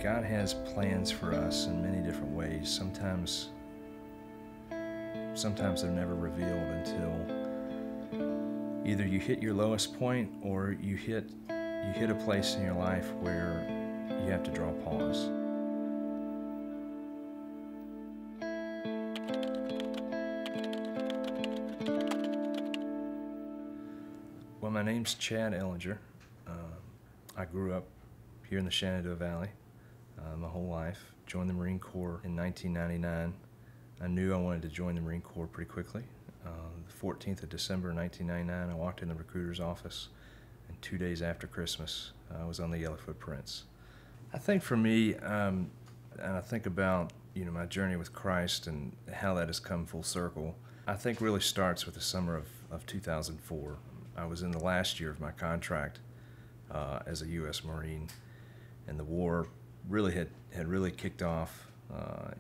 God has plans for us in many different ways. Sometimes they're never revealed until either you hit your lowest point or you hit a place in your life where you have to draw pause. Well, my name's Chad Ellinger. I grew up here in the Shenandoah Valley my whole life. Joined the Marine Corps in 1999. I knew I wanted to join the Marine Corps pretty quickly. The 14th of December 1999, I walked in the recruiter's office, and 2 days after Christmas, I was on the Yellow Footprints. I think for me, and I think about my journey with Christ and how that has come full circle, I think really starts with the summer of 2004. I was in the last year of my contract as a U.S. Marine, and the war really had really kicked off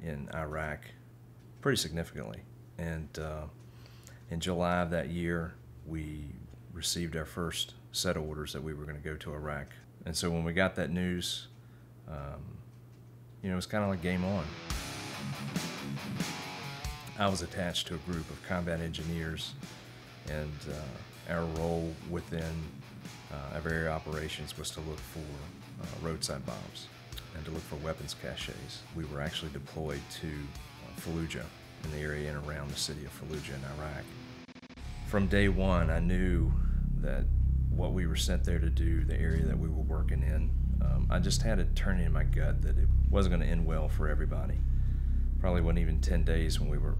in Iraq pretty significantly. And in July of that year, we received our first set of orders that we were going to go to Iraq. And so when we got that news, it was kind of like game on. I was attached to a group of combat engineers, and our role within our area operations was to look for roadside bombs and to look for weapons caches. We were actually deployed to Fallujah, in the area and around the city of Fallujah in Iraq. From day one, I knew that what we were sent there to do, the area that we were working in, I just had it turning in my gut that it wasn't going to end well for everybody. Probably wasn't even 10 days when we were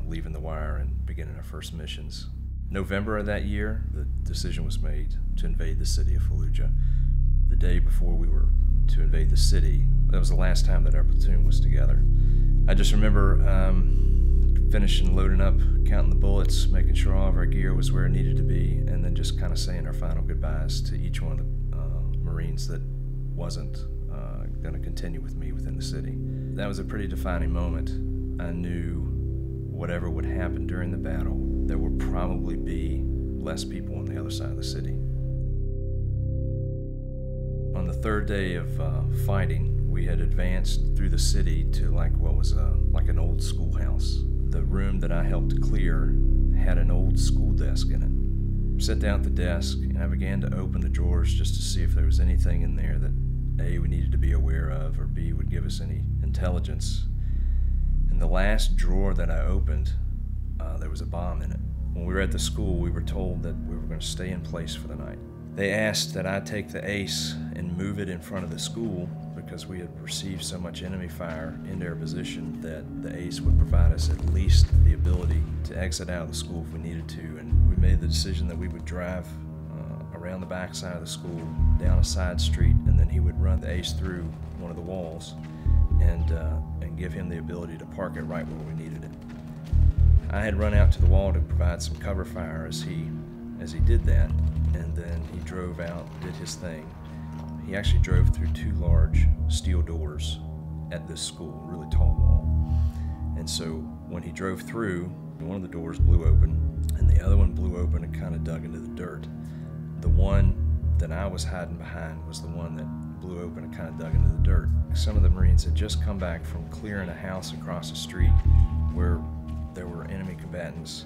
leaving the wire and beginning our first missions. November of that year, the decision was made to invade the city of Fallujah. The day before we were to invade the city, that was the last time that our platoon was together. I just remember finishing loading up, counting the bullets, making sure all of our gear was where it needed to be, and then just kind of saying our final goodbyes to each one of the Marines that wasn't going to continue with me within the city. That was a pretty defining moment. I knew whatever would happen during the battle, there would probably be less people on the other side of the city. On the third day of fighting, we had advanced through the city to what was like an old schoolhouse. The room that I helped clear had an old school desk in it. I sat down at the desk and I began to open the drawers just to see if there was anything in there that A, we needed to be aware of, or B, would give us any intelligence. In the last drawer that I opened, there was a bomb in it. When we were at the school, we were told that we were going to stay in place for the night. They asked that I take the ACE and move it in front of the school because we had received so much enemy fire into our position that the ACE would provide us at least the ability to exit out of the school if we needed to. And we made the decision that we would drive around the back side of the school, down a side street, and then he would run the ACE through one of the walls and give him the ability to park it right where we needed it. I had run out to the wall to provide some cover fire as he did that, and then he drove out, did his thing. He actually drove through two large steel doors at this school, really tall wall. And so when he drove through, one of the doors blew open, and the other one blew open and kind of dug into the dirt. The one that I was hiding behind was the one that blew open and kind of dug into the dirt. Some of the Marines had just come back from clearing a house across the street where there were enemy combatants.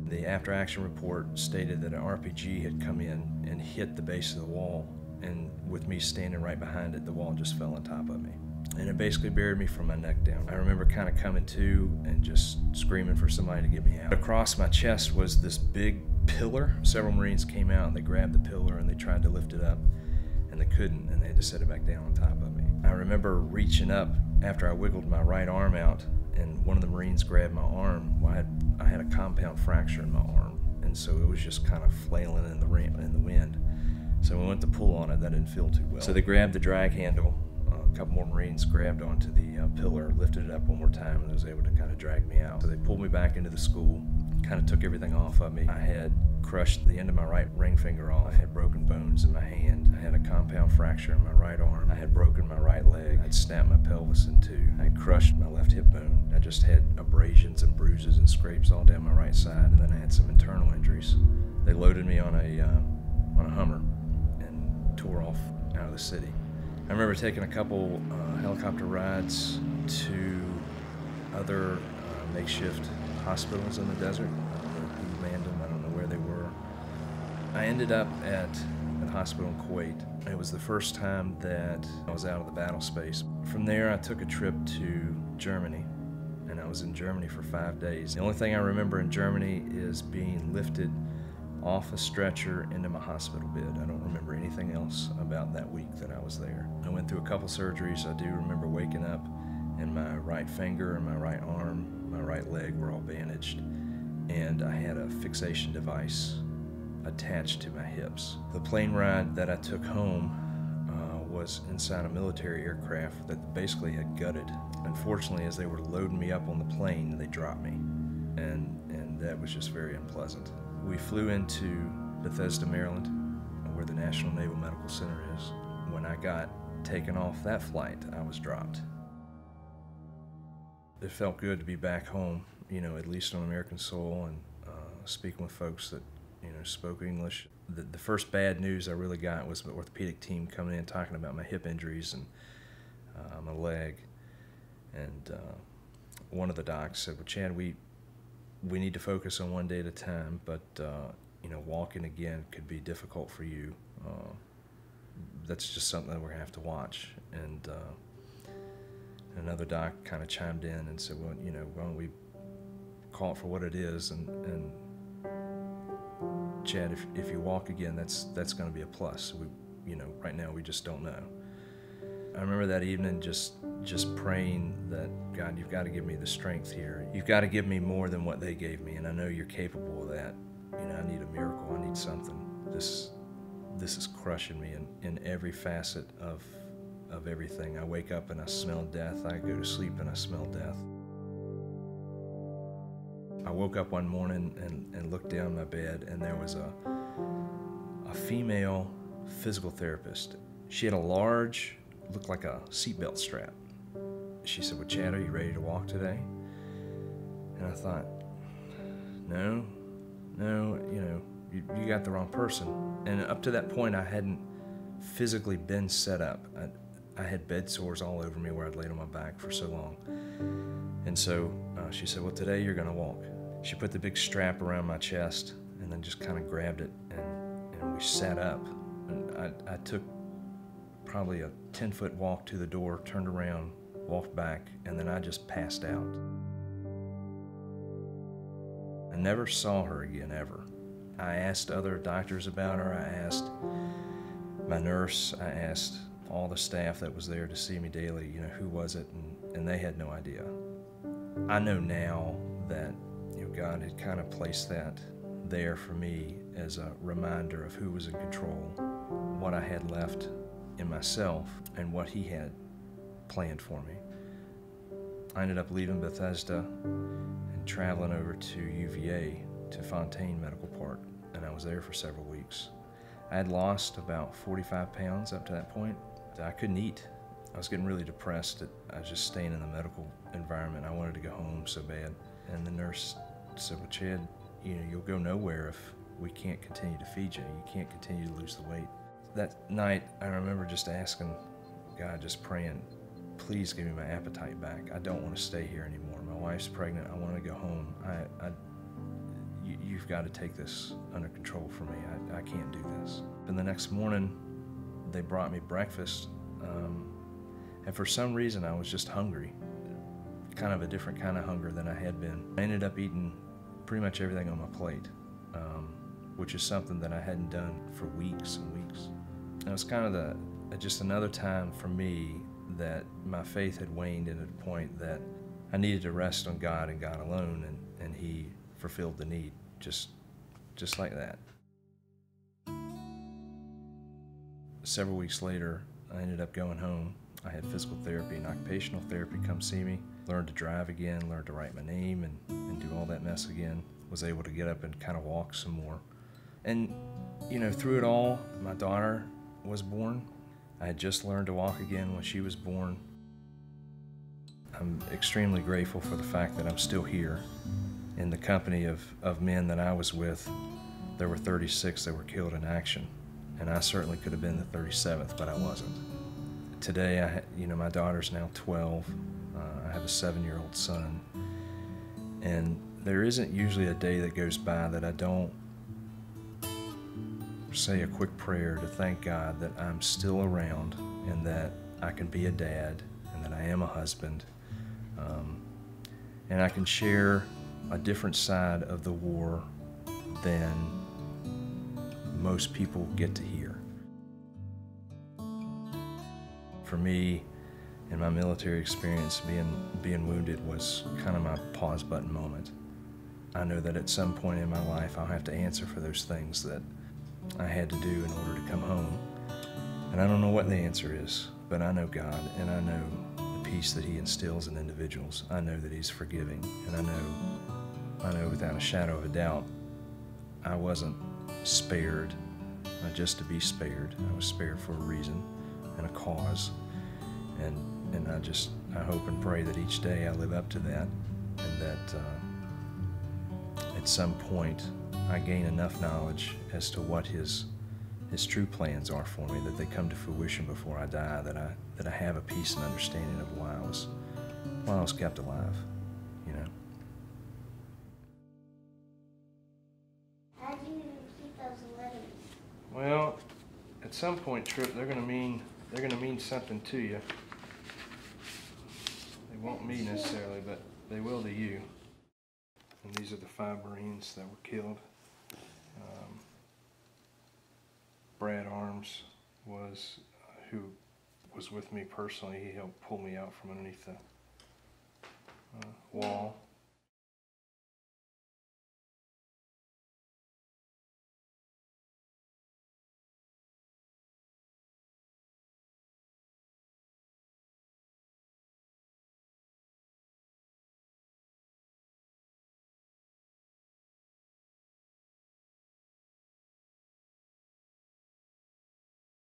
The after-action report stated that an RPG had come in and hit the base of the wall, and with me standing right behind it, the wall just fell on top of me. And it basically buried me from my neck down. I remember kind of coming to and just screaming for somebody to get me out. Across my chest was this big pillar. Several Marines came out and they grabbed the pillar and they tried to lift it up, and they couldn't, and they had to set it back down on top of me. I remember reaching up after I wiggled my right arm out, and one of the Marines grabbed my arm. Well, I had a compound fracture in my arm, and so it was just kind of flailing in the wind. So we went to pull on it, that didn't feel too well. So they grabbed the drag handle. A couple more Marines grabbed onto the pillar, lifted it up one more time, and was able to kind of drag me out. So they pulled me back into the school, kind of took everything off of me. I had crushed the end of my right ring finger off. I had broken bones in my hand. I had a compound fracture in my right arm. I had broken my right leg. I'd snapped my pelvis in two. I had crushed my left hip bone. I just had abrasions and bruises and scratches scrapes all down my right side, and then I had some internal injuries. They loaded me on a Hummer and tore off out of the city. I remember taking a couple helicopter rides to other makeshift hospitals in the desert. I don't know who manned them, I don't know where they were. I ended up at a hospital in Kuwait. It was the first time that I was out of the battle space. From there, I took a trip to Germany, and I was in Germany for 5 days. The only thing I remember in Germany is being lifted off a stretcher into my hospital bed. I don't remember anything else about that week that I was there. I went through a couple surgeries. I do remember waking up and my right finger and my right arm, my right leg were all bandaged, and I had a fixation device attached to my hips. The plane ride that I took home was inside a military aircraft that basically had gutted. Unfortunately, as they were loading me up on the plane, they dropped me, and that was just very unpleasant. We flew into Bethesda, Maryland, where the National Naval Medical Center is. When I got taken off that flight, I was dropped. It felt good to be back home, you know, at least on American soil, and speaking with folks that, you know, spoke English. The first bad news I really got was the orthopedic team coming in talking about my hip injuries and my leg. And one of the docs said, well, Chad, we need to focus on one day at a time, but you know, walking again could be difficult for you. That's just something that we're gonna have to watch. And another doc kind of chimed in and said, well, you know, why don't we call it for what it is, and Chad, if you walk again, that's going to be a plus. You know, right now we just don't know. I remember that evening just praying that, God, you've got to give me the strength here. You've got to give me more than what they gave me, and I know you're capable of that. You know, I need a miracle. I need something. This is crushing me in every facet of everything. I wake up and I smell death. I go to sleep and I smell death. I woke up one morning and looked down my bed, and there was a female physical therapist. She had a large, looked like a seatbelt strap. She said, well, Chad, are you ready to walk today? And I thought, no, you know, you got the wrong person. And up to that point, I hadn't physically been set up. I had bed sores all over me where I'd laid on my back for so long. And so she said, well, today you're gonna walk. She put the big strap around my chest and then just kind of grabbed it, and we sat up. And I took probably a 10-foot walk to the door, turned around, walked back, and then I just passed out. I never saw her again, ever. I asked other doctors about her. I asked my nurse. I asked all the staff that was there to see me daily, you know, who was it, and they had no idea. I know now that, you know, God had kind of placed that there for me as a reminder of who was in control, what I had left in myself, and what He had planned for me. I ended up leaving Bethesda and traveling over to UVA, to Fontaine Medical Park, and I was there for several weeks. I had lost about 45 pounds up to that point. I couldn't eat. I was getting really depressed. I was just staying in the medical environment. I wanted to go home so bad. And the nurse said, well, Chad, you know, you'll go nowhere if we can't continue to feed you. You can't continue to lose the weight. That night, I remember just asking God, just praying, please give me my appetite back. I don't want to stay here anymore. My wife's pregnant. I want to go home. You've got to take this under control for me. I can't do this. And the next morning, they brought me breakfast. And for some reason, I was just hungry. Kind of a different kind of hunger than I had been. I ended up eating pretty much everything on my plate, which is something that I hadn't done for weeks and weeks. And it was kind of just another time for me that my faith had waned at a point that I needed to rest on God and God alone, and He fulfilled the need, just like that. Several weeks later, I ended up going home. I had physical therapy and occupational therapy come see me, learned to drive again, learned to write my name and do all that mess again, was able to get up and kind of walk some more. And, you know, through it all, my daughter was born. I had just learned to walk again when she was born. I'm extremely grateful for the fact that I'm still here in the company of men that I was with, there were 36 that were killed in action. And I certainly could have been the 37th, but I wasn't. Today, my daughter's now 12. I have a 7-year-old son. And there isn't usually a day that goes by that I don't say a quick prayer to thank God that I'm still around and that I can be a dad and that I am a husband. And I can share a different side of the war than most people get to hear. For me, in my military experience, being wounded was kind of my pause button moment. I know that at some point in my life I'll have to answer for those things that I had to do in order to come home. And I don't know what the answer is, but I know God, and I know the peace that He instills in individuals. I know that He's forgiving, and I know without a shadow of a doubt, I wasn't spared just to be spared. I was spared for a reason and a cause. And I hope and pray that each day I live up to that, and that at some point I gain enough knowledge as to what His true plans are for me, that they come to fruition before I die, that I have a peace and understanding of why I was kept alive, How do you keep those letters? Well, at some point, Trip, they're gonna mean something to you. They won't me necessarily, but they will to you. And these are the 5 Marines that were killed. Brad Arms was who was with me personally. He helped pull me out from underneath the wall.